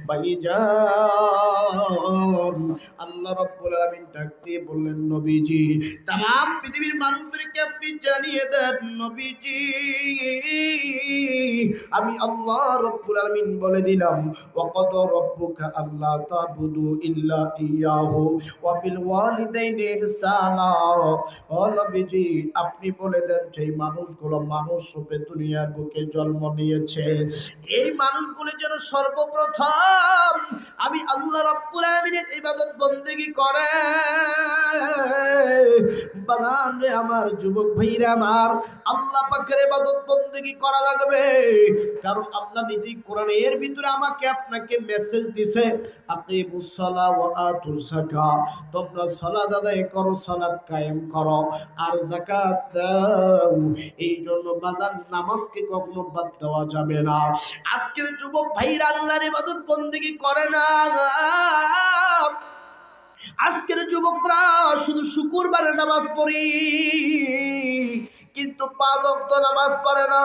ভাইজান, আল্লাহ রাব্বুল আলামিন ডাক দিয়ে বললেন, নবীজি তাম পৃথিবীর মানুষদেরকে আপনি জানিয়ে দেন, নবীজি আমি আল্লাহ রাব্বুল আলামিন বলে দিলাম, ওয়াকাদা রাব্বুকা আল্লা তা'বুদু ইল্লা ইয়াহু ওয়া বিল ওয়ালিদাইনি ইহসানা। ও নবীজি আপনি বলে দেন, যেই মানুষগুলো মানুষ রূপে দুনিয়ার বুকে জন্ম নিয়েছে, এই মানুষগুলো যেন সর্বপ্রথম আমি আল্লাহ রাব্বুল আলামিনের ইবাদত বন্দেগী করে। বাগান রে আমার যুবক ভাইরা আমার, আল্লাহ পাকের ইবাদত বন্দেগী করা লাগবে, কারণ আল্লাহ নিজেই কোরআনের ভিতরে আমাকে আপনাকে মেসেজ দিছে, আকিমুস সালাহ ওয়া আতুজ যাকাত, তোমরা সালাত আদায় করো, সালাত কায়েম করো, আর যাকাত দাও। এই জন্য বাজার নামাজকে কখনো বাদ দেওয়া যাবে না। আজকের যুবক ভাইরা আল্লাহর ইবাদত বন্দেগী করে না। আজকের যুবকরা শুধু শুক্রবারে নামাজ পড়ি, কিন্তু 5 ওয়াক্ত নামাজ পড়ে না।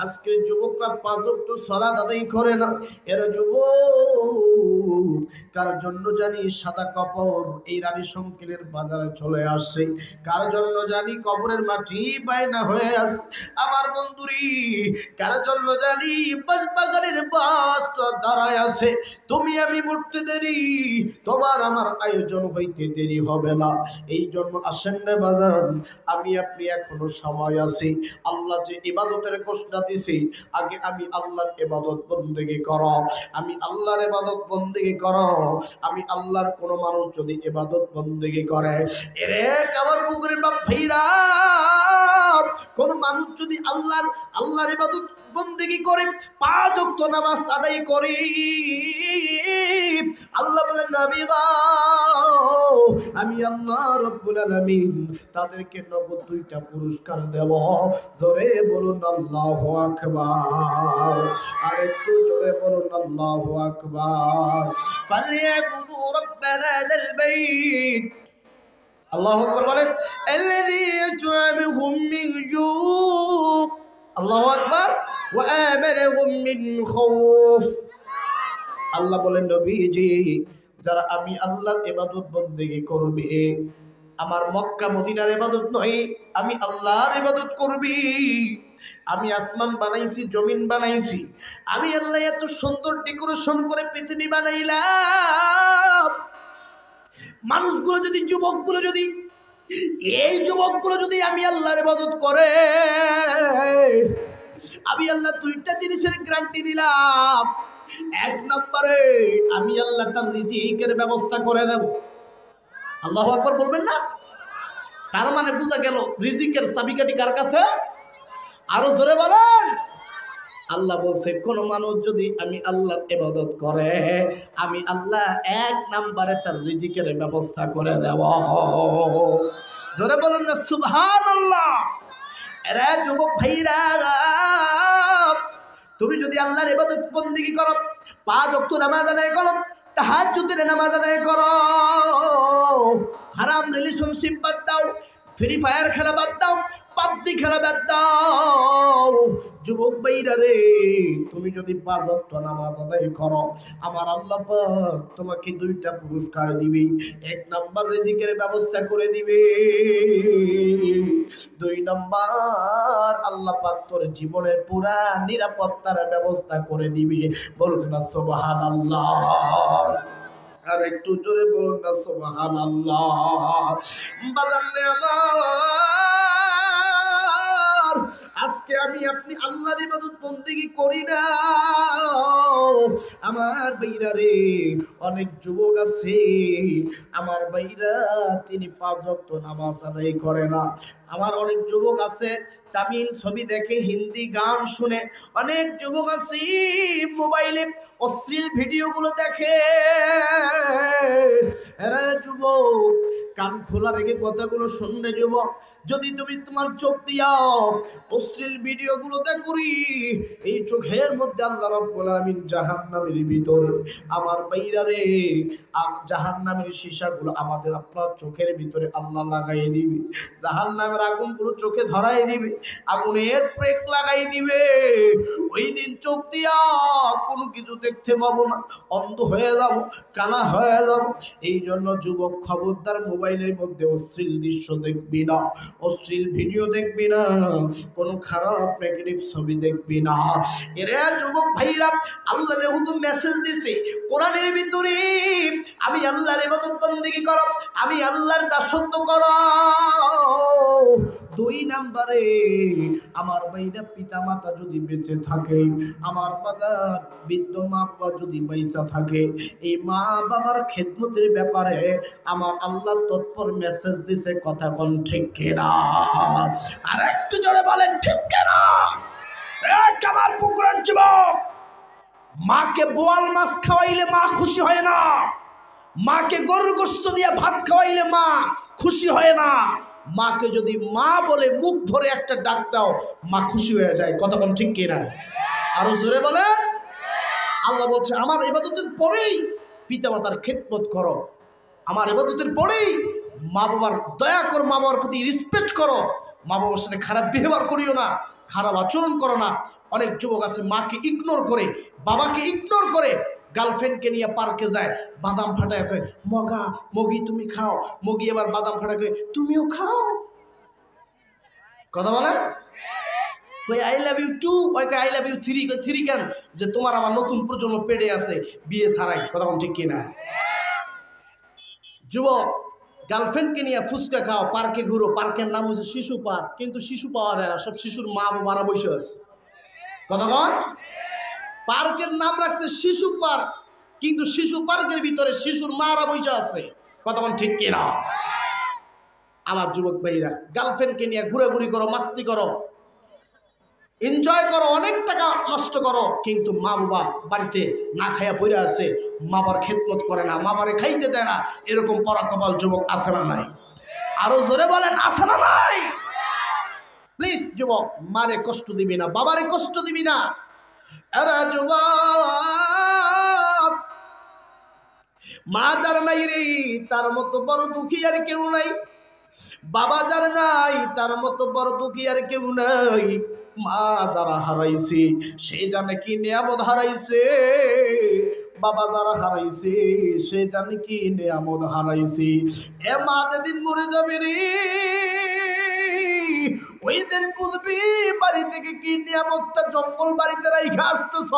আজকের যুবকরা 5 ওয়াক্ত সালাত আদায় করে না। এরা যুবক কার জন্য জানি সাদা কাপড় এই রানী সংকেলের বাজারে চলে আসে, কার জন্য জানি কবরের মাটি বায়না হয়ে আসে। আমার বন্ধুরি, কার জন্য জানি বাগানের বাসটা দাঁড়ায় আসে। তুমি আমি মরতে দেরি, তোমার আমার আয়োজন হইতে দেরি হবে না। এই জন্য আসেন না বাজান, আমি আপনি এখনো সময় আছে। আল্লাহ যে ইবাদতের ঘোষণা দিয়েছে, আগে আমি আল্লাহর ইবাদত বন্দেগী করো, আমি আল্লাহর ইবাদত বন্দেগী করো। আমি আল্লাহর কোন মানুষ যদি ইবাদত বন্দেগী করে, এরে আমার পুকুরের বাপ ভাইরা, কোন মানুষ যদি আল্লাহর ইবাদত বন্দেগী করে, 5 ওয়াক্ত নামাজ আদায় করে, আল্লাহ বলেন, নবী গো আমি আল্লাহ রাব্বুল আলামিন তাদেরকে নগদ 2টা পুরস্কার দেব। জোরে বলুন আল্লাহু আকবার, আর একটু জোরে বলুন আল্লাহু আকবার। ফালিয়াবুদু রাব্ব হাযাল বাইত, আল্লাহু আকবার বলেন, আল্লাযী ইউত'আমুহুম মিন জু', আল্লাহু আকবার, ওয়া আমানাহুম মিন খাউফ। আল্লাহ বলেন, নবীজি যারা আমি আল্লাহর ইবাদত বন্দেগী করবে, আমার মক্কা মদিনার ইবাদত নয়, আমি আল্লাহর ইবাদত করবি। আমি আসমান বানাইছি, জমিন বানাইছি, আমি আল্লাহ এত সুন্দর ডেকোরেশন করে পৃথিবী বানাইলাম। মানুষগুলো যদি, যুবকগুলো যদি, এই যুবকগুলো যদি আমি আল্লাহর ইবাদত করে, আমি আল্লাহ 2টা জিনিসের গ্যারান্টি দিলাম। 1 নম্বরে আমি আল্লাহ তার রিজিকের ব্যবস্থা করে দেব। আল্লাহু আকবার বলবেন না? তার মানে বোঝা গেল রিজিকের চাবিকাঠি কার কাছে? আরো জোরে বলেন। আল্লাহ বলছে, কোন মানুষ যদি আমি আল্লাহর ইবাদত করে, আমি আল্লাহ 1 নম্বরে তার রিজিকের ব্যবস্থা করে দেব। জোরে বলেন না সুবহানাল্লাহ। এরা যুবক ভাইরা, তুমি যদি আল্লাহর ইবাদত বন্দেগী করো, 5 ওয়াক্ত নামাজ আদায় করো, তাহাজ্জুদের নামাজ আদায় করো, হারাম রিলেশনশিপ বাদ দাও, ফ্রি ফায়ার খেলা বাদ দাও, পাবজি খেলা বাদ দাও, যুবক ভাইরা রে, তুমি যদি 5 ওয়াক্ত নামাজ আদায় করো, আমার আল্লাহ পাক তোমাকে 2টা পুরস্কার দিবে। 1 নাম্বার রিজিকের ব্যবস্থা করে দিবে, 2 নাম্বার আল্লাহ পাক তোর জীবনের পুরা নিরাপত্তার ব্যবস্থা করে দিবে। বলুন না সুবহানাল্লাহ, আর একটু জোরে বলুন না সুবহানাল্লাহ। বাজানে আমার, আজকে আমি আপনি আল্লাহর ইবাদত বন্দেগী করি না। আমার ভাইরা রে, অনেক যুবক আছে আমার ভাইরা, তিনি 5 ওয়াক্ত নামাজ আদায় করে না। আমার অনেক যুবক আছে তামিল ছবি দেখে, হিন্দি গান শুনে, অনেক যুবক আছে মোবাইলে অশ্লীল ভিডিওগুলো দেখে। এরা যুবক কান খোলা রেখে কথাগুলো শুনলে যুবক, যদি তুমি তোমার চোখ দিয়াও অশ্লীল ভিডিওগুলো দেখুরি, এই চোখের মধ্যে আল্লাহ রাব্বুল আলামিন জাহান্নামের ভিতর আমার বাইরা রে জাহান্নামের সীসাগুলো আমাদের আপনার চোখের ভিতরে আল্লাহ লাগাই দিবে। জাহান্নামের আগুনগুলো চোখে ধরাই দিবে, আগুনের ব্রেক লাগাই দিবে। ওই দিন চোখ দিয়া কোনো কিছু দেখতে পাবো না, অন্ধ হয়ে যাব, কানা হয়ে যাব। এই জন্য যুবক খবরদার মোবাইলের মধ্যে অশ্লীল দৃশ্য দেখবি না, অশ্লীল ভিডিও দেখবি না, কোনো খারাপ নেগেটিভ ছবি দেখবি না। এরে যুবক ভাইরা, আল্লাহ যেহেতু মেসেজ দিছে কোরআনের ভিতরে, আমি আল্লাহর ইবাদত বন্দেগী করো, আমি আল্লাহর দাসত্ব করো। 2 নম্বরে আমার ভাইরা পিতা মাতা যদি বেঁচে থাকে, আমার বাজার বৃদ্ধ মা বাবা যদি বাইসা থাকে, এই মা বাবার খেদমতের ব্যাপারে আমার আল্লাহ তৎপর মেসেজ দিছে। কথা কোন ঠিক কিনা? আর একটু জোরে বলেন ঠিক কিনা? আমার পুকুরের যুবক, মাকে বোয়াল মাছ খাওয়াইলে মা খুশি হয় না, মাকে গরুর গোশত দিয়ে ভাত খাওয়াইলে মা খুশি হয় না। মাকে যদি মা বলে মুখ ধরে একটা ডাক দাও, মা খুশি হয়ে যায়। কথা কোন ঠিক কিনা? আরো জোরে বলেন। আল্লাহ বলছে আমার ইবাদতের পরেই পিতামাতার খেদমত করো, আমার ইবাদতের পরেই মা বাবার দয়া করো, মা বাবার প্রতি রেসপেক্ট করো, মা বাবার সাথে খারাপ বিহেভিয়ার করিও না, খারাপ আচরণ করো না। অনেক যুবক আছে মাকে ইগনোর করে, বাবাকে ইগনোর করে, গার্লফ্রেন্ডকে নিয়ে পার্কে যায়, বাদাম ফাটায় কয় মগা মগি তুমি খাও, মগি এবার বাদাম ফাটায় কয় তুমিও খাও। কথা বলে আই লাভ ইউ টু, ওই I love you three, three কেন? যে তোমার আমার নতুন প্রজন্ম পেড়ে আছে বিয়ে ছাড়াই। কথা ঠিক কিনা? যুবক গার্লফ্রেন্ডকে নিয়ে ফুচকা খাও, পার্কে ঘুরো, পার্কের নাম হচ্ছে শিশু পার্ক, কিন্তু শিশু পাওয়া যায় না, সব শিশুর মা বাবারা বসে আছে। কথা কন? পার্কের নাম রাখছে শিশু পার্ক, কিন্তু শিশু পার্কের ভিতরে শিশুর মারা বসে আছে। কথা কন ঠিক কিনা? আমার যুবক ভাইরা, গার্লফ্রেন্ডকে নিয়ে ঘুরাঘুরি করো, মাস্তি করো, এনজয় করো, অনেক টাকা নষ্ট করো, কিন্তু মা বাবা বাড়িতে না খাইয়া পড়ে আছে, মা বাবার খেদমত করে না, মা বাবারে খাইতে দেয় না। এরকম পরা কপাল যুবক আছে না নাই? আরো জোরে বলেন আছে না নাই? প্লিজ যুবক, মারে কষ্ট দিবি না, বাবারে কষ্ট দিবি না। এরা যুবক, মা যার নাই রে তার মতো বড় দুঃখী আর কেউ নাই, বাবা যার নাই তার মতো বড় দুঃখী আর কেউ নাই। মা যারা হারাইছে সে জানে কি নিয়ামত হারাইছে, বাবা যারা হারাইছে সে জানে কি নিয়ামত হারাইছে। এ মা যেদিন মরে যাবে রে, ওই দিন বুঝবি বাড়ি থেকে কি নিয়ামতটা জঙ্গল বাড়িতে রাইখা আসতেছ।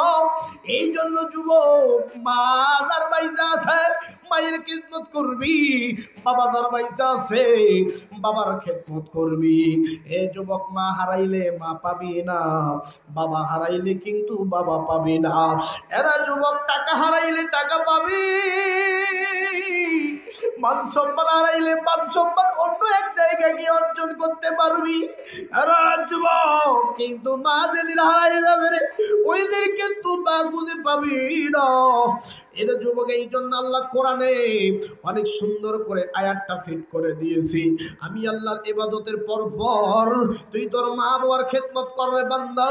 এই জন্য যুবক, মা যার বাইজা আছে মায়ের খেদমত করবি, বাবা যার বাইজা আছে বাবার খেদমত করবি। এ যুবক, মা হারাইলে মা পাবি না, বাবা হারাইলে কিন্তু বাবা পাবি না। এরা যুবক, টাকা হারাইলে টাকা পাবি, মান সম্মান হারাইলে মান সম্মান অন্য এক জায়গায় গিয়ে অর্জন করতে পারবি। এরা যুবক, কিন্তু মা যেদিন হারাই যাবে রে, ওই দিন কিন্তু মা খুঁজে পাবি না। এটা যুবক, এই জন্য আল্লাহ কোরআনে অনেক সুন্দর করে আয়াতটা ফিট করে দিয়েছি। আমি আল্লাহর ইবাদতের পর তুই তোর মা বাবার খেদমত কর রে বান্দা,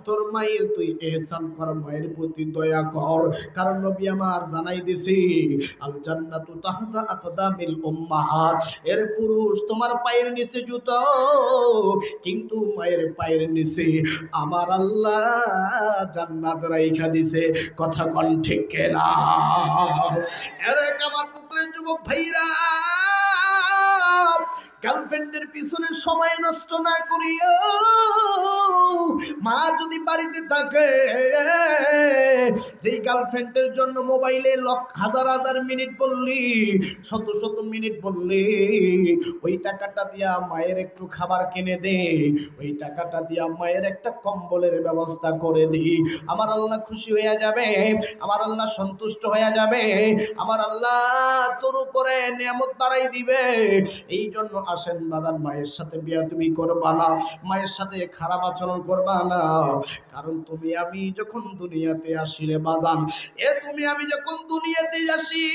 তোর মায়ের তুই ইহসান কর, মায়ের প্রতি দয়া কর। কারণ নবী আমার জানাই দিছি, আল জান্নাতু তাহতা আকদামিল উম্মাহাত, এর পুরুষ তোমার পায়ের নিচে জুতো, কিন্তু মায়ের পায়ের নিচে আমার আল্লাহ জান্নাত রাইখা দিছে। কথা কোন ঠিক কিনা? এরে আমার পুকুরের যুবক ভাইরা, গার্লফ্রেন্ডের পিছনে সময় নষ্ট না করিও। মা যদি বাড়িতে থাকে, যেই গার্লফ্রেন্ডের জন্য মোবাইলে হাজার হাজার মিনিট বললি, শত শত মিনিট বললি, ওই টাকাটা দিয়া মায়ের একটু খাবার কিনে দে, ওই টাকাটা দিয়া মায়ের একটা কম্বলের ব্যবস্থা করে দি। আমার আল্লাহ খুশি হয়ে যাবে, আমার আল্লাহ সন্তুষ্ট হয়ে যাবে, আমার আল্লাহ তোর উপরে নিয়ামত বাড়াই দিবে। এই জন্য আসেন বাদান, মায়ের সাথে বেয়াদবি করবা না, মায়ের সাথে খারাপ আচরণ করবা না। কারণ তুমি আমি যখন দুনিয়াতে আসি রে বাজান, তুমি আমি যখন দুনিয়াতে আসি,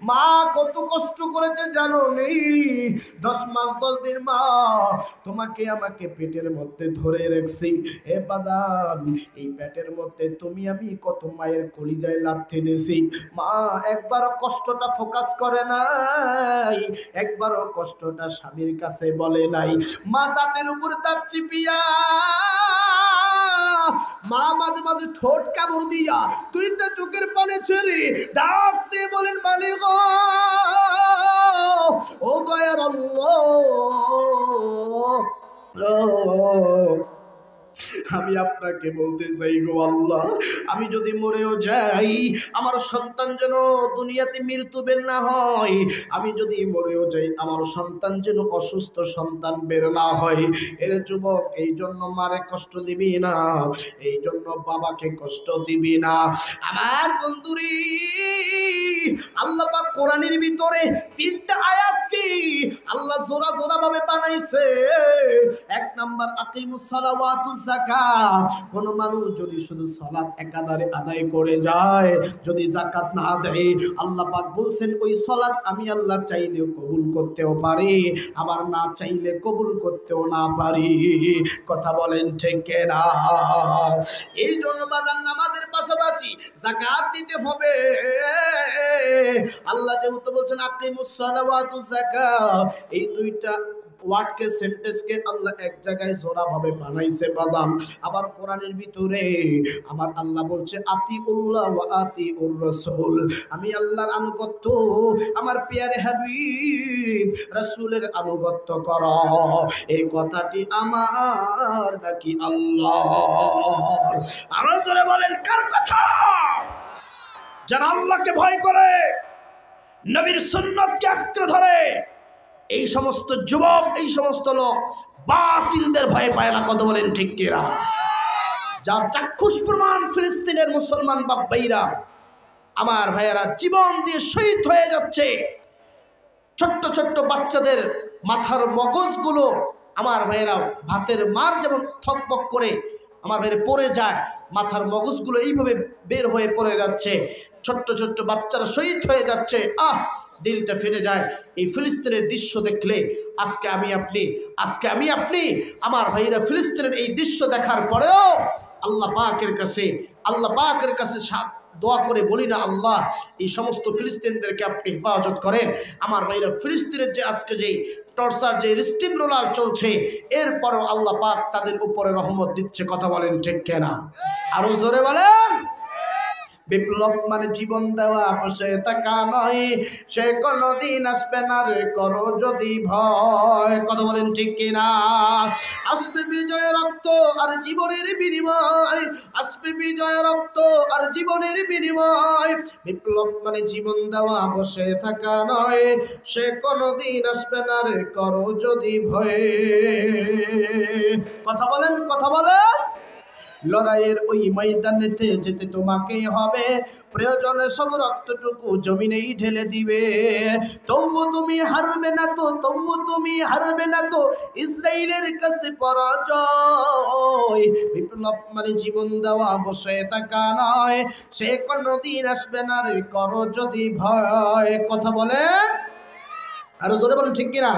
মা কত কষ্ট করেছে জানো নেই? 10 মাস 10 দিন মা তোমাকে আমাকে পেটের মধ্যে ধরে রেখেছি। এ বাদান, এই পেটের মধ্যে তুমি আমি কত মায়ের কলিজায় লাথি দিয়েছি। মা একবারও কষ্টটা ফোকাস করে নাই, একবারও কষ্টটা স্বামীর কাছে বলে নাই। মা দাঁতের উপর দাঁত চিপিয়া, মা মাঝে মাঝে ঠোঁট কামড় দিয়া, দুইটা চোখের পানে ছেড়ে ডাকতে বলেন, মালিক ও দয়ার আল্লাহ, আমি আপনাকে বলতে চাই গো আল্লাহ, আমি যদি মরেও যাই আমার সন্তান যেন দুনিয়াতে মৃত্যু না হয়। আমি যদি মরেও যাই আমার সন্তান যেন অসুস্থ সন্তান বের না হয়। এর যুবক, এই জন্য মারে কষ্ট দিবি না, এই জন্য বাবাকে কষ্ট দিবি না। আমার বন্ধুরি, আল্লাহ পাক কোরআনের ভিতরে 3টা আয়াত কি আল্লাহ জোড়া জোড়া ভাবে বানাইছে। 1 নাম্বার আকিমুস সালাওয়াতুজ যাকাত। কোন মানুষ যদি শুধু সালাত একাধারে আদায় করে যায়, যদি যাকাত না দেয়, আল্লাহ পাক বলছেন ওই সালাত আমি আল্লাহ চাইলে কবুল করতেও পারি, আবার না চাইলে কবুল করতেও না পারি। কথা বলেন ঠিক কিনা? এই জন্য বাজার নামাজের পাশাপাশি যাকাত দিতে হবে। আল্লাহ যেহেতু বলছেন আকিমুস সালাওয়াতুজ যাকাত, এই 2টা ওয়ার্ডকে সেন্টেন্সকে আল্লাহ এক জায়গায় জোড়া ভাবে বানাইছে বাদাম। আবার কোরআনের ভিতরে আমার আল্লাহ বলছে আতিউল্লাহ ওয়া আতিউর রাসূল, আমি আল্লাহর আনুগত্য, আমার প্রিয় হাবিব রাসূলের আনুগত্য করো। এই কথাটি আমার নাকি আল্লাহর? আরো জোরে বলেন কার কথা? যারা আল্লাহকে ভয় করে, নবীর সুন্নতকে আঁকড়ে ধরে, এই সমস্ত যুবক, এই সমস্ত লোক বাতিলদের ভয় পায় না। কত বলেন ঠিক কিনা? যার চাক্ষুষ প্রমাণ ফিলিস্তিনের মুসলমান বাপ ভাইরা, আমার ভাইয়েরা জীবন দিয়ে শহীদ হয়ে যাচ্ছে। ছোট্ট ছোট্ট বাচ্চাদের মাথার মগজগুলো আমার ভাইয়েরা ভাতের মার যেমন থকবক করে আমার ভাইয়েরা পড়ে যায়, মাথার মগজগুলো এইভাবে বের হয়ে পড়ে যাচ্ছে। ছোট্ট ছোট্ট বাচ্চারা শহীদ হয়ে যাচ্ছে। দিলটা ফেটে যায় এই ফিলিস্তিনের দৃশ্য দেখলে। আজকে আমি আপনি আমার ভাইরা ফিলিস্তিনের এই দৃশ্য দেখার পরেও আল্লাহ পাকের কাছে দোয়া করে বলি না, আল্লাহ এই সমস্ত ফিলিস্তিনদেরকে আপনি হেফাজত করেন। আমার ভাইরা ফিলিস্তিনের যে আজকে যে টর্চার, যে স্টিম রোলার চলছে, এরপরও আল্লাহ পাক তাদের উপরে রহমত দিচ্ছে। কথা বলেন ঠিক কিনা? আরো জোরে বলেন। বিপ্লব মানে জীবন দেওয়া, বসে থাকা নয়, সে কোনদিন আসবে না রে করো যদি ভয়। কথা বলেন ঠিক কিনা? আসবে বিজয় রক্ত আর জীবনের বিনিময়, আসবে বিজয় রক্ত আর জীবনের বিনিময়। বিপ্লব মানে জীবন দেওয়া, বসে থাকা নয়, সে কোনদিন আসবে না রে করো যদি ভয়। কথা বলেন, কথা বলেন। লড়াইয়ের ওই ময়দানেতে যেতে তোমাকে হবে, প্রয়োজনে সব রক্তটুকু জমিনেই ঢেলে দিবে। তবু তুমি হারবে না তো, তবু তুমি হারবে না তো, ইসরায়েলের কাছে পরাজয়। বিপ্লব মানে জীবন দেওয়া, বসে থাকা নয়, সে কোনদিন আসবে না রে করো যদি ভয়। কথা বলেন, আরো জোরে বলেন ঠিক কিনা?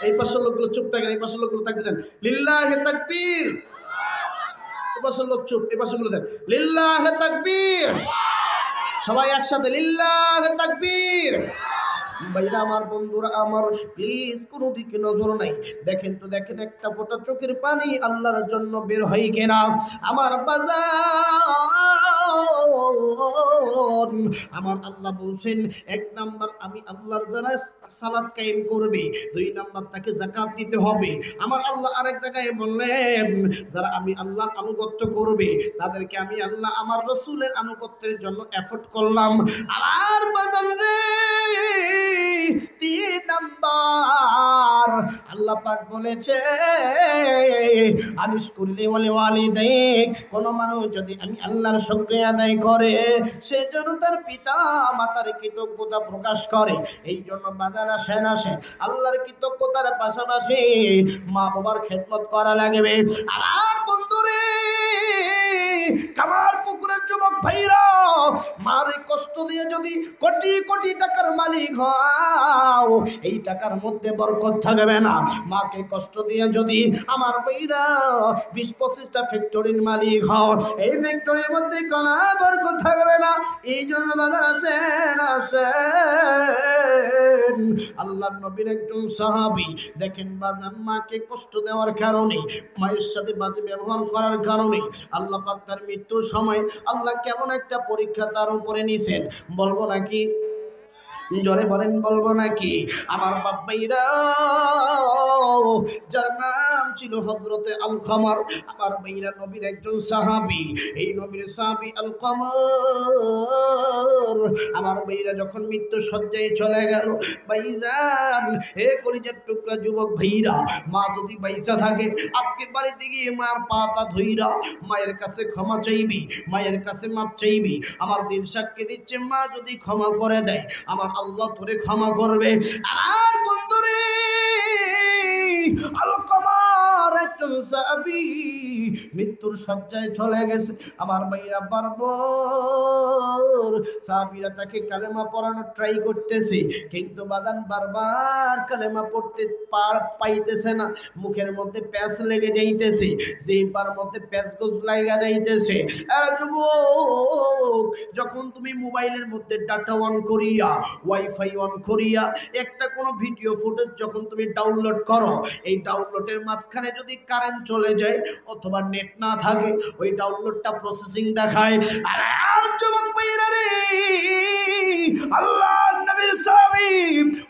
এই পাশের লোকগুলো চুপ থাকেন, এই পাশের লোকগুলো থাকবেন। লিল্লাহে তাকবীর। পাশের লোক চুপ, এই পাশের গুলো দেন লিল্লাহে তাকবীর। সবাই একসাথে লিল্লাহে তাকবীর। ভাইরা আমার, বন্ধুরা আমার, প্লিজ কোনো দিকে নজর নাই। দেখেন তো, দেখেন একটা ফোঁটা চোখের পানি আল্লাহর জন্য বের হয় কিনা। আমার বাজার, আমার আল্লাহ বলছেন 1 নাম্বার আমি আল্লাহর যারা সালাত কায়েম করবে, 2 নাম্বার তাকে যাকাত দিতে হবে। আমার আল্লাহ আরেক জায়গায় বললেন যারা আমি আল্লাহর আনুগত্য করবে তাদেরকে আমি আল্লাহ আমার রাসূলের আনুগত্যের জন্য এফোর্ট করলাম। আমার বাজার রে, 3 নাম্বার আল্লাহ পাক বলেছে আনিস করলে ওয়ালি ওয়ালিদাইক, কোন মানুষ যদি আমি আল্লাহর শুকরিয়া আদায় করে সে যেন তার পিতা মাতার কৃতজ্ঞতা প্রকাশ করে। এই জন্য বাজার আসেন আল্লাহর কৃতজ্ঞতার পাশাপাশি মা বাবার খেদমত করা লাগবে। আর বন্ধুরে, কামার পুকুরের যুবক ভাইরা, মার কষ্ট দিয়ে যদি কোটি কোটি টাকার মালিক হও, এই টাকার মধ্যে বরকত থাকবে না। মাকে কষ্ট দিয়ে যদি আমার ভাইরা 20-25টা ফ্যাক্টরির মালিক হও, এই ফ্যাক্টরির মধ্যে কোনো বরকত থাকবে না। এই জন্য বাজার আসেন আসেন, আল্লাহর নবীর একজন সাহাবী দেখেন বাজান মাকে কষ্ট দেওয়ার কারণে, মায়ের সাথে বাজে ব্যবহার করার কারণে আল্লাহ পাক তার মৃত্যুর সময় আল্লাহ কেমন একটা পরীক্ষা তার উপরে নিছেন, বলবো নাকি? জোরে বলেন, বলবো নাকি? আমার বাপ্পাইরা, যার নাম ছিল হযরতে আলকামার, আমার ভাইরা নবীর একজন সাহাবী। এই নবীর সাহাবী আলকামার আমার ভাইরা যখন মৃত্যু সজ্জায় চলে গেল, ভাইজান হে কলিজার টুকরা যুবক ভাইরা, মা যদি বাইচা থাকে আজকে বাড়িতে গিয়ে মার পাতা ধইরা মায়ের কাছে ক্ষমা চাইবি, মায়ের কাছে মাপ চাইবি। আমার দিন সাক্ষী দিচ্ছে, মা যদি ক্ষমা করে দেয় আমার আল্লাহ তোরে ক্ষমা করবে। আর বন্ধুরে, আলকামার একজন সাহাবী মৃত্যুর শয্যায় চলে গেছে। আমার ভাইরা বারবার সাহাবীরা তাকে কালেমা পড়ানোর ট্রাই করতেছে, কিন্তু বাদান বারবার কালেমা পড়তে পাইতেছে না। মুখের মধ্যে প্যাঁচ লেগে যাইতেছে, জিহ্বার মধ্যে প্যাঁচ গোজ লাগা যাইতেছে। আর যুবক, যখন তুমি মোবাইলের মধ্যে ডাটা অন করিয়া, ওয়াইফাই অন করিয়া একটা কোনো ভিডিও ফুটেজ যখন তুমি ডাউনলোড করো, এই ডাউনলোডের মাঝখানে যদি কারেন্ট চলে যায় অথবা নেট না থাকে, ওই ডাউনলোডটা প্রসেসিং দেখায়। আর যুবক ভাইরা রে, আল্লাহর নবীর সাহাবী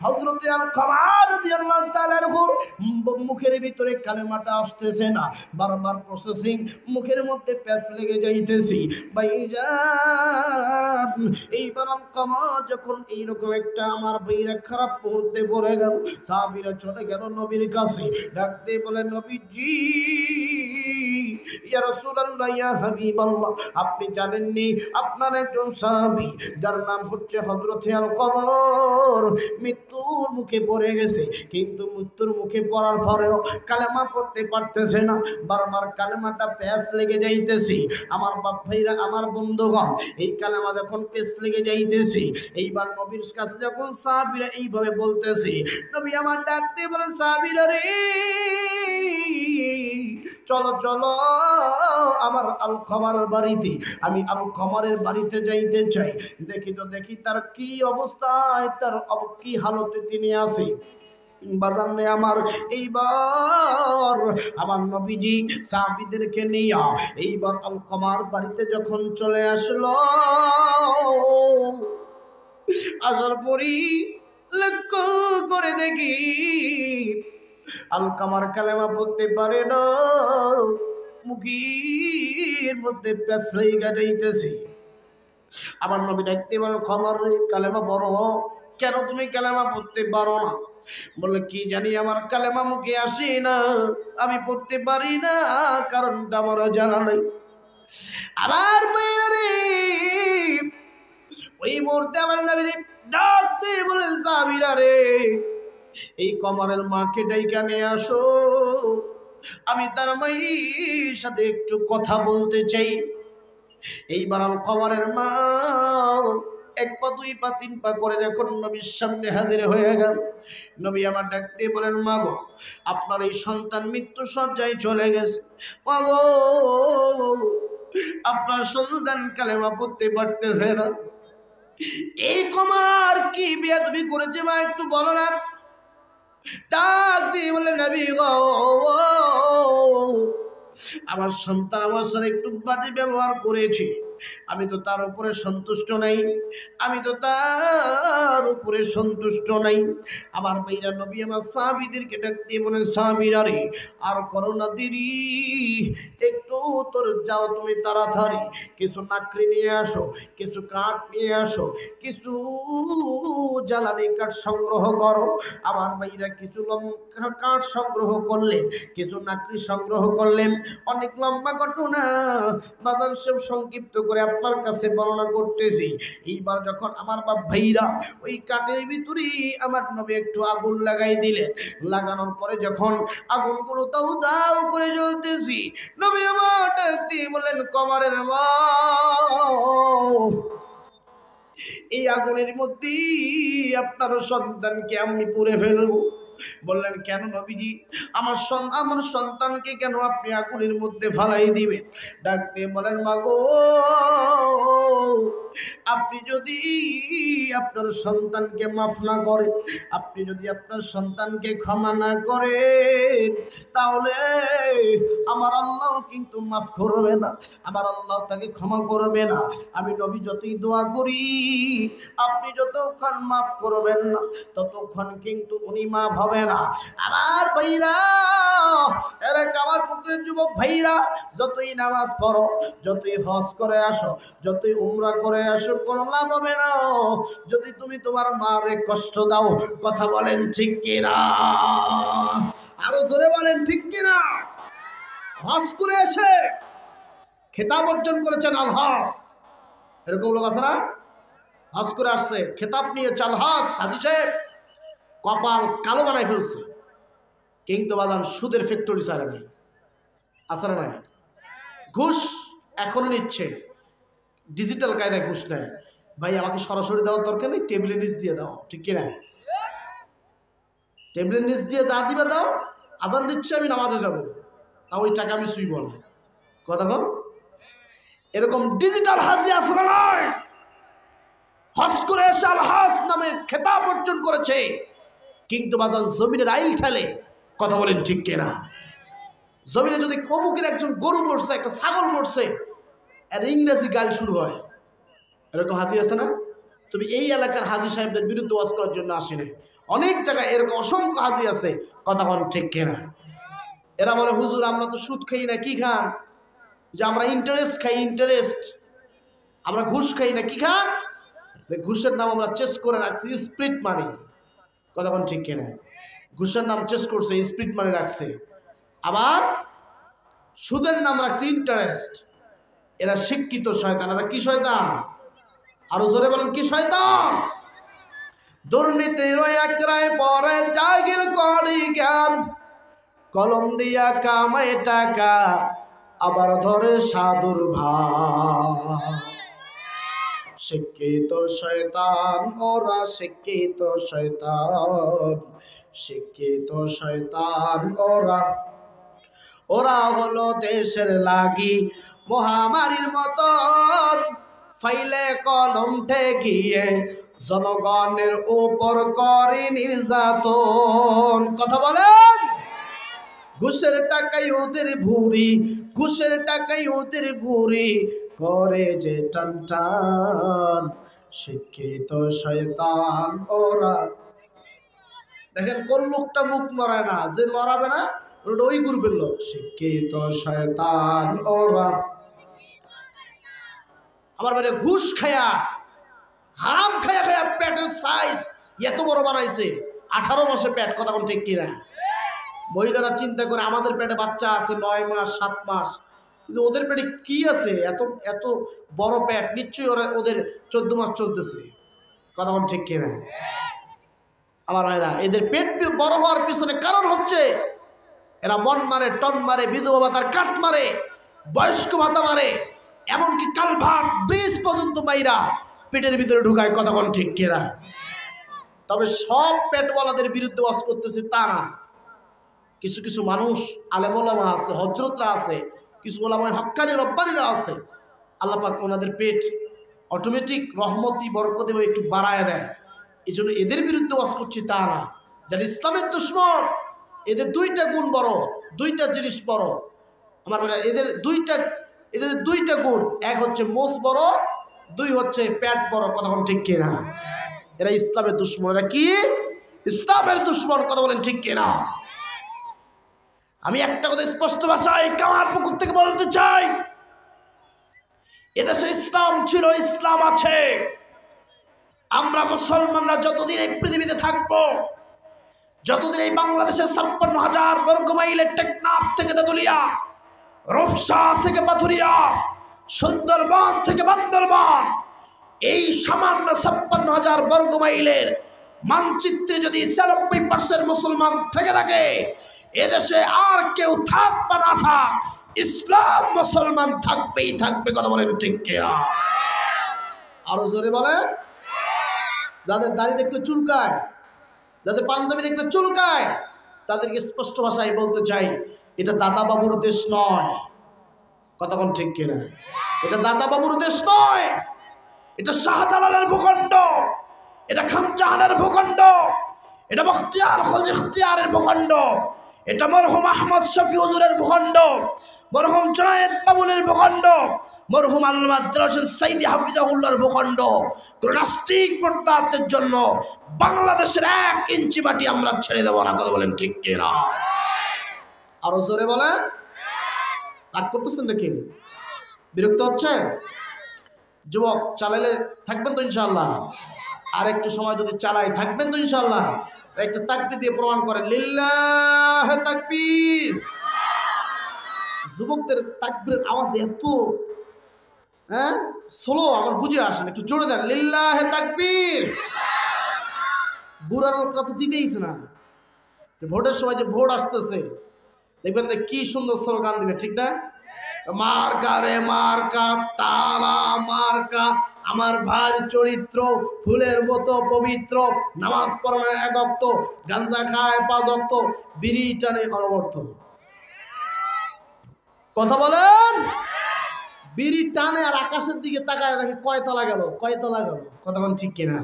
হযরতে আলকামা রাদিয়াল্লাহু তাআলার মুখের ভিতরে কালেমাটা আসতেছে না, বারবার প্রসেসিং, মুখের মধ্যে প্যাঁচ লেগে যাইতেছে। ভাইজান এইবার আলকামা যখন এইরকম একটা আমার ভাইরা খারাপ মুহূর্তে পড়ে গেল, সাহাবীরা চলে গেল নবীর কাছে, ডাক দিয়ে বলে, নবীজি, ইয়া রাসূলুল্লাহ, ইয়া হাবিবাল্লাহ, আপনি জানেননি আপনার একজন সাহাবী যার নাম হচ্ছে হযরতে আলকামার মৃত্যুর মুখে পড়ে গেছে, কিন্তু মৃত্যুর মুখে পড়ার পরেও কালেমা পড়তে পারতেছে না, বারবার কালেমাটা প্যাঁচ লেগে যাইতেছে। আমার বাপ ভাইরা, আমার বন্ধুগণ, এই কালেমা যখন প্যাঁচ লেগে যাইতেছে, এইবার নবীর কাছে যখন সাহাবীরা এইভাবে বলতেছে, নবী আমার ডাক দিয়ে বলে, সাহাবীরা রে, চলো চলো আমার আলকামার বাড়িতে, আমি আলকামারের বাড়িতে যাইতে চাই, দেখি তো দেখি তার কি অবস্থায়, তার কি হালতে তিনি আছে। বাজানে আমার, এইবার আমার নবীজি সাহাবীদেরকে নিয়ে এইবার আলকামার বাড়িতে যখন চলে আসলো, আসার পরই লক্ষ্য করে দেখি আলকামার কালেমা পড়তে পারে না, মুখের মধ্যে প্যাঁচ লেগে যাইতেছে। আমার নবী ডাকতে বলেন, ক্ষমার কালেমা বড়, কেন তুমি কালেমা পড়তে পারো না? বলে, কি জানি আমার কালেমা মুখে আসে না, আমি পড়তে পারি না, কারণটা আমার জানা নাই। আবার বাইরে ওই মুহূর্তে আমার নবী ডাকতে বলে, সাহাবীরা রে, এই কমরের মাকে ডাইকা নিয়ে আসো, আমি তার মায়ের সাথে একটু কথা বলতে চাই। এইবার কমরের মা এক পা, দুই পা, তিন পা করে যখন নবীর সামনে হাজির হয়ে গেল, নবী আমার ডাক দিয়ে বলেন, মা গো, আপনার এই সন্তান মৃত্যু সজ্জায় চলে গেছে, মা গো, আপনার সন্তান কালেমা পড়তে পারতেছে না। এই কমার কি বেয়াদবি করেছে মা, একটু বলো না। ডাক দিয়ে বলে, নবী গো, আমার সন্তান আমার সাথে একটু বাজে ব্যবহার করেছে, আমি তো তার উপরে সন্তুষ্ট নাই, আমি তো তার উপরে সন্তুষ্ট নাই। আমার ভাইরা নবী আমার সাহাবীদেরকে ডাক দিয়ে বলেন, সাহাবীরা রে, আর করো না দেরি, একটু তোর যাও তুমি তাড়াতাড়ি, কিছু নাকড়ি নিয়ে আসো, কিছু কাঠ নিয়ে আসো, কিছু জ্বালানি কাঠ সংগ্রহ করো। আমার ভাইরা কিছু কাঠ সংগ্রহ করলেন, কিছু নাকড়ি সংগ্রহ করলেন। অনেক লম্বা ঘটনা, বাদান সব সংক্ষিপ্ত করে আপনার কাছে বর্ণনা করতেছি। এইবার যখন আমার বাপ ভাইরা ওই কাঠের ভিতরে আমার নবী একটু আগুন লাগাই দিলেন, লাগানোর পরে যখন আগুনগুলো দাউ দাউ করে জ্বলতেছি, নবী আমার ডাক দিয়ে বলেন, কমরের মা, এই আগুনের মধ্যে আপনার সন্তানকে আমি পুড়ে ফেলবো। বললেন, কেন নবীজি? আমার সন্তানকে কেন আপনি আগুনের মধ্যে ফালাই দিবেন? ডাক দিয়ে বলেন, মাগো, আপনি যদি আপনার সন্তানকে মাফ না করেন, আপনি যদি আপনার সন্তানকে ক্ষমা না করেন, তাহলে আমার আল্লাহ কিন্তু মাফ করবে না, আমার আল্লাহ তাকে ক্ষমা করবে না। আমি নবী যতই দোয়া করি, আপনি যতক্ষণ মাফ করবেন না, ততক্ষণ কিন্তু উনি মাফ হবে না। আমার ভাইরা, এরা আমার পুত্রের যুবক ভাইরা, যতই নামাজ পড়ো, যতই হজ করে আসো, যতই উমরা করে আসো, কোনো লাভ হবে না যদি তুমি তোমার মারে কষ্ট দাও। কথা বলেন ঠিক কিনা? আরো জোরে বলেন ঠিক কিনা? হজ করে এসে খেতাব অর্জন করেছেন আলহাস, এরকম লোক আছে না? হজ করে আসছে, খেতাব নিয়ে আলহাস হাজী সাহেব, কপাল কালো বানাই ফেলছে, কিন্তু বাদান সুদের ফ্যাক্টরি ছাড়ে নাই, আছে না? নাই। ঘুষ এখনো নিচ্ছে, ডিজিটাল কায়দায় ঘুষ নেয়। ভাই, আমাকে সরাসরি দেওয়ার দরকার নেই, টেবিলের নিচ দিয়ে দাও, ঠিক কিনা? টেবিলের নিচ দিয়ে যা দিবে দাও, আজান দিচ্ছে আমি নামাজে যাব, তা ওই টাকা আমি শুইব না। কথা বল, এরকম ডিজিটাল হাজি আছে না? নয়। হজ করে এসে আলহাস নামের খেতাব অর্জন করেছে, কিন্তু বাজার জমিনের আইল ঠেলে। কথা বলেন ঠিক কিনা? জমিনে যদি অমুকের একজন গরু মরছে, একটা ছাগল মরছে, এর ইংরেজি গাল শুরু হয়। এরকম হাজি আছে না? তুমি এই এলাকার হাজি সাহেবদের বিরুদ্ধে ওয়াজ করার জন্য আসেনি, অনেক জায়গায় এরকম অসংখ্য হাজি আছে। কথা বলেন ঠিক কিনা? এরা বলে, হুজুর আমরা তো সুদ খাই না। কি খান? যে আমরা ইন্টারেস্ট খাই, ইন্টারেস্ট। আমরা ঘুষ খাই না। কি খান? ঘুষের নাম আমরা চেস করে রাখছি স্প্রিট মানি। কথা বলেন ঠিক কিনা? ঘুষের নাম চেস করছে, স্প্রিট মানি রাখছে। আবার সুদের নাম রাখছে ইন্টারেস্ট। এরা শিক্ষিত শয়তান। এরা কি শয়তান? আরো জোরে বলেন, কি শয়তান? দুর্নীতির একরায় পরে জাগিল করি জ্ঞান, কলম দিয়া কামায় টাকা, আবার ধরে সাধুর ভার। শিক্ষিত শয়তান ওরা, শিক্ষিত শয়তান, শিক্ষিত শয়তান ওরা। ওরা হলো দেশের লাগি মহামারীর মতন, ফাইলে কলম ঠেকিয়ে জনগণের উপর করে নির্যাতন। কথা বলেন। ঘুষের টাকায় ওদের ভুরি, ঘুষের টাকায় ওদের ভুরি করে যে টান টান। শিক্ষিত শয়তান ওরা। দেখেন, কোন লোকটা মুখ নড়ায় না, যে নড়াবে না ওটা ওই গ্রুপের লোক। শিক্ষিত শয়তান ওরা। আমার মানে ঘুষ খায়া, হারাম খায়া খায়া পেটের সাইজ এত বড় বানাইছে, 18 মাসে পেট। কথা কোন ঠিক কিনা? মহিলারা চিন্তা করে আমাদের পেটে বাচ্চা আছে 9 মাস 7 মাস, কিন্তু ওদের পেটে কি আছে এত এত বড় পেট? নিশ্চয়ই ওদের 14 মাস চলতেছে। কথা কোন ঠিক কিনা? আমার ভাইরা, এদের পেট বড় হওয়ার পিছনে কারণ হচ্ছে এরা মন মারে, টন মারে, বিধবা ভাতার কাট মারে, বয়স্ক ভাতা মারে, এমনকি কালভার্ট ব্রিজ পর্যন্ত মাইরা পেটের ভিতরে ঢুকায়। কথা কোন ঠিক কিনা? তবে সব পেটওয়ালাদের বিরুদ্ধে ওয়াজ করতেছে তা না। কিছু কিছু মানুষ, আলেম ওলামা আছে, হজরতরা আছে, কিছু ওলামায়ে হক্কানি রব্বানিরা আছে, আল্লাহ পাক ওনাদের পেট অটোমেটিক রহমতি বরকতে একটু বাড়ায় দেয়। এই জন্য এদের বিরুদ্ধে ওয়াজ করছি তা না। যারা ইসলামের দুশমন, এদের দুইটা গুণ বড়, দুইটা জিনিস বড়। আমার বলে এদের দুইটা গুণ, এক হচ্ছে মোষ বড়, দুই হচ্ছে পেট বড়। কথা বলেন ঠিক কিনা? এরা ইসলামের দুশমন। এরা কি? ইসলামের দুশমন। কথা বলেন ঠিক কিনা? আমি একটা কথা স্পষ্ট ভাষায় কামারপুকুর থেকে বলতে চাই, এদেশে ইসলাম ছিল, ইসলাম আছে। আমরা মুসলমানরা যতদিন এই পৃথিবীতে থাকবো, যতদিন এই বাংলাদেশের 56,000 বর্গ মাইলের টেকনাফ থেকে তেতুলিয়া, রূপসা থেকে পাথুরিয়া, সুন্দরবন থেকে বান্দরবান, এই সামান্য 56,000 বর্গ মাইলের মানচিত্রে যদি 96% মুসলমান থেকে থাকে, এদেশে আর কেউ থাক বা না থাক, ইসলাম মুসলমান থাকবেই থাকবে। কথা বলেন ঠিক কিনা? আরো জোরে বলেন। যাদের দাড়ি দেখলে চুলকায়, যাদের পাঞ্জাবি দেখলে চুলকায়, তাদেরকে স্পষ্ট ভাষায় বলতে চাই, এটা দাদা বাবুর দেশ নয়। কতক্ষণ ঠিক কিনা? এটা দাদা বাবুর দেশ নয়, এটা শাহজালালের ভূখণ্ড, এটা খানজাহানের ভূখণ্ড, এটা বখতিয়ার খলজিখতিয়ারের ভূখণ্ড, এটা মরহুম আহমদ শফি হুজুরের ভূখণ্ড, মরহুম জুনায়েদ বাবুলের ভূখণ্ড, মরহুম আল্লামা হোসেন সাইদি হাফিজাহুল্লাহর ভূখণ্ড। কোন নাস্তিক মুরতাদের জন্য বাংলাদেশের 1 ইঞ্চি মাটি আমরা ছেড়ে দেব না। কথা বলেন ঠিক কিনা? আরো জোরে বলেন। রাগ করতেছেন নাকি? বিরক্ত হচ্ছে? যুবক চালাইলে থাকবেন তো ইনশাআল্লাহ? আর একটু সময় যদি চালাই থাকবেন তো ইনশাআল্লাহ? একটা তাকবীর দিয়ে প্রমাণ করেন, লিল্লাহ তাকবীর। যুবকদের তাকবীরের আওয়াজ এত স্লো, আমার বুঝে আসেন, একটু জোরে দেন, লিল্লাহ তাকবীর। বুড়ার লোকরা তো দিতেইছে না। ভোটের সময় যে ভোট আসতেছে দেখবেন কি সুন্দর স্লোগান দিবে, ঠিক না? মার্কা রে মার্কা, তারা মার্কা, আমার ভাইয়ের চরিত্র ফুলের মতো পবিত্র, নামাজ পড়ে না 1 ওয়াক্ত, গাঁজা খায় 5 ওয়াক্ত, বিড়ি টানে অনবরত। কথা বলেন। বিড়ি টানে আর আকাশের দিকে তাকায় দেখে কয়তলা গেল, কয়তলা গেল। কতক্ষণ ঠিক কিনা?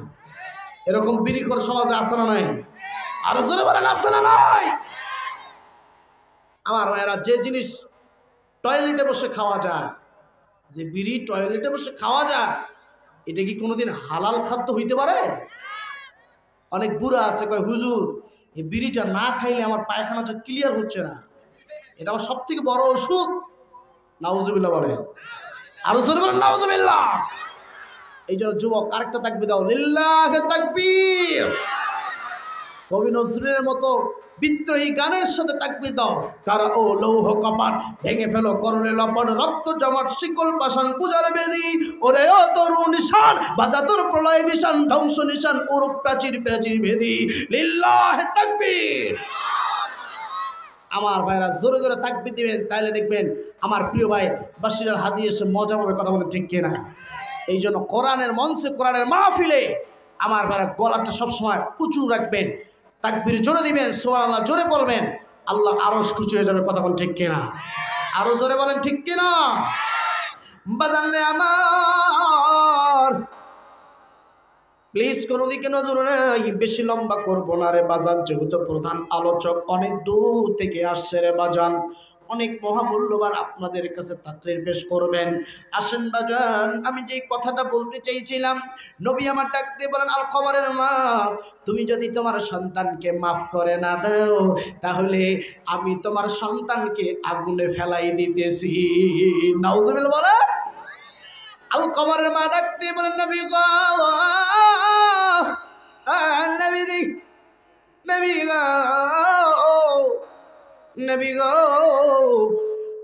এরকম বিড়িখোর সমাজে আছে না নাই? আর জোরে বলেন, আছে না নাই? আমার ভাইয়েরা, যে জিনিস টয়লেটে বসে খাওয়া যায়, যে বিড়ি টয়লেটে বসে খাওয়া যায়, এটা কি কোনোদিন হালাল খাদ্য হইতে পারে? অনেক বুড়া আছে কয়, হুজুর এই বিড়িটা না খাইলে আমার পায়খানাটা ক্লিয়ার হচ্ছে না, এটা আমার সব থেকে বড় ওষুধ। নাউজুবিল্লাহ বলেন। আরো জোরে বলেন নাউজুবিল্লাহ। এই জন্য যুবক আরেকটা তাকবীর দাও, লিল্লাহ তাকবীর। কবি নজরুলের মতো বিদ্রোহী গানের সাথে তাকবীর দাও। তারা ও লৌহ কপাট ভেঙে ফেলো, করলে লপট, রক্ত জমাট, শিকল পাশান, পূজার বেদি, ওরে ও তরু নিশান, বাজা তোর প্রলয় বিশান, ধ্বংস নিশান, উরুপ প্রাচীর প্রাচীর ভেদি, লিল্লাহ তাকবীর। আমার ভাইরা জোরে জোরে তাকবীর দিবেন, তাইলে দেখবেন আমার প্রিয় ভাই বাশির আল হাদি এসে মজা পাবে। কথা বলেন ঠিক কিনা? এই জন্য কোরআনের মঞ্চে, কোরআনের মাহফিলে আমার ভাইরা গলাটা সবসময় উঁচু রাখবেন, তাকবীর জোরে দিবেন, সুবহানাল্লাহ জোরে বলবেন, আল্লাহ আরশ খুশি হয়ে যাবে। কথা বলেন ঠিক কিনা? আরো জোরে বলেন ঠিক কিনা? বাজানরে আমার, প্লিজ কোনো দিকে নজর নেই, বেশি লম্বা করবো না রে বাজান, যেহেতু প্রধান আলোচক অনেক দূর থেকে আসছে রে বাজান, অনেক মহামূল্যবান আপনাদের কাছে তাকরীর পেশ করবেন। আসেন বাজান, আমি যেই কথাটা বলতে চাইছিলাম, নবী আমার ডাক দিয়ে বলেন, আল খবরের মা, তুমি যদি তোমার সন্তানকে মাফ করে না দাও, তাহলে আমি তোমার সন্তানকে আগুনে ফেলাই দিতেছি। নাউজুবিল্লাহ বলেন। আল কমরের মা ডাক দিয়ে বলেন, নবী গো, নবী গো, নবী গো,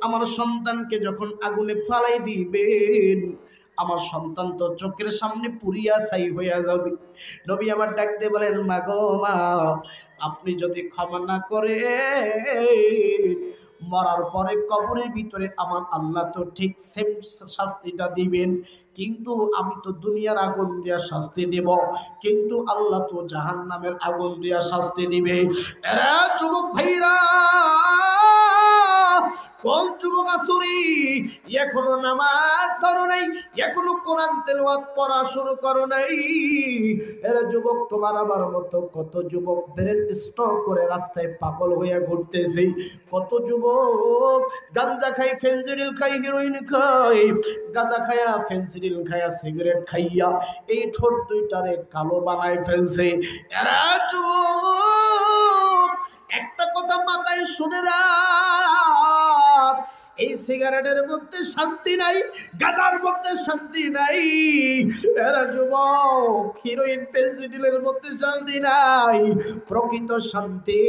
আমার সন্তানকে যখন আগুনে ফালাই দিবেন, আমার সন্তান তো চোখের সামনে পুরিয়া ছাই হইয়া যাবে। নবী আমার ডাক দিয়ে বলেন, মা গো মা, আপনি যদি ক্ষমা না করে মরার পরে কবরের ভিতরে আমার আল্লাহ তো ঠিক সেম শাস্তিটা দিবেন, কিন্তু আমি তো দুনিয়ার আগুন দিয়া শাস্তি দেব, কিন্তু আল্লাহ তো জাহান্নামের আগুন দিয়া শাস্তি দিবে। এরা যুবক ভাইরা, কোন যুবক আসুরি এখনো নামাজ ধরো নাই, এখনো কোরআন তেলাওয়াত পড়া শুরু করো নাই? এরা যুবক, তোমার আমার মতো কত যুবক ব্রেন স্ট্রোক করে রাস্তায় পাগল হয়ে ঘুরতেছে, কত যুবক গাঁজা খাই, ফেনজিডিল খাই, হিরোইন খাই, গাঁজা খায়া, ফেনজিডিল খায়া, সিগারেট খাইয়া এই ঠোঁট দুইটারে কালো বানায় ফেলছে। এরা যুবক, একটা কথা মাথায় শুনে রাখ, এই সিগারেটের মধ্যে শান্তি নাই, গাঁজার মধ্যে শান্তি নাই। এরা যুবক, হিরোইন ফেনজিডিলের মধ্যে শান্তি নাই। প্রকৃত শান্তি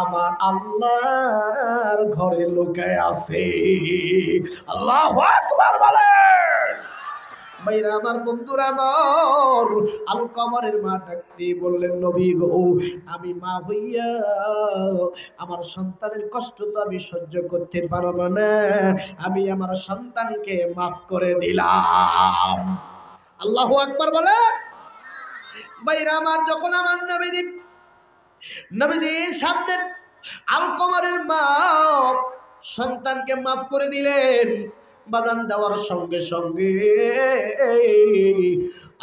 আমার আল্লাহর ঘরে লুকায় আছে। আল্লাহু আকবার বলেন। ভাইরা আমার, বন্ধুরা আমার, আল কমরের মা ডাক দিয়ে বললেন, নবী গো, আমি মা হইয়া আমার সন্তানের কষ্ট তো আমি সহ্য করতে পারবো না, আমি আমার সন্তানকে মাফ করে দিলাম। আল্লাহু আকবার বলেন। বাইরা আমার, যখন আমার নবীজির সামনে আলকমারের মা সন্তানকে মাফ করে দিলেন, বাদান দেওয়ার সঙ্গে সঙ্গে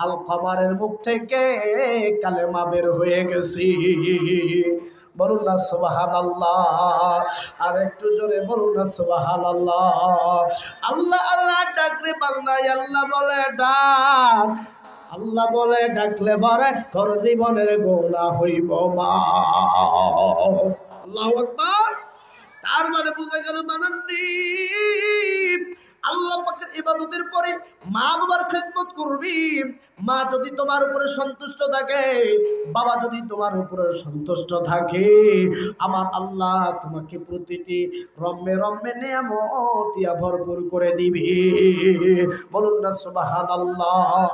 আলকমারের মুখ থেকে কালেমা বের হয়ে গেছে। বলুন না সুবহানাল্লাহ, আর একটু জোরে বলুন না সুবহানাল্লাহ। আল্লাহ আল্লাহ ডাকরে বান্দায় আল্লাহ বলে ডাক, আল্লাহ বলে ডাকলে পরে তোর জীবনের গুনাহ হইব মাফ। আল্লাহু আকবার। তার মানে বুঝা গেল মানান্নি আল্লাহ পাকের ইবাদতের পরে মা বাবার খেদমত করবি। মা যদি তোমার উপরে সন্তুষ্ট থাকে, বাবা যদি তোমার উপরে সন্তুষ্ট থাকে, আমার আল্লাহ তোমাকে প্রতিটি রম্যে রম্যে নিয়ামত দিয়া ভরপুর করে দিবে। বলুন না সুবহানাল্লাহ।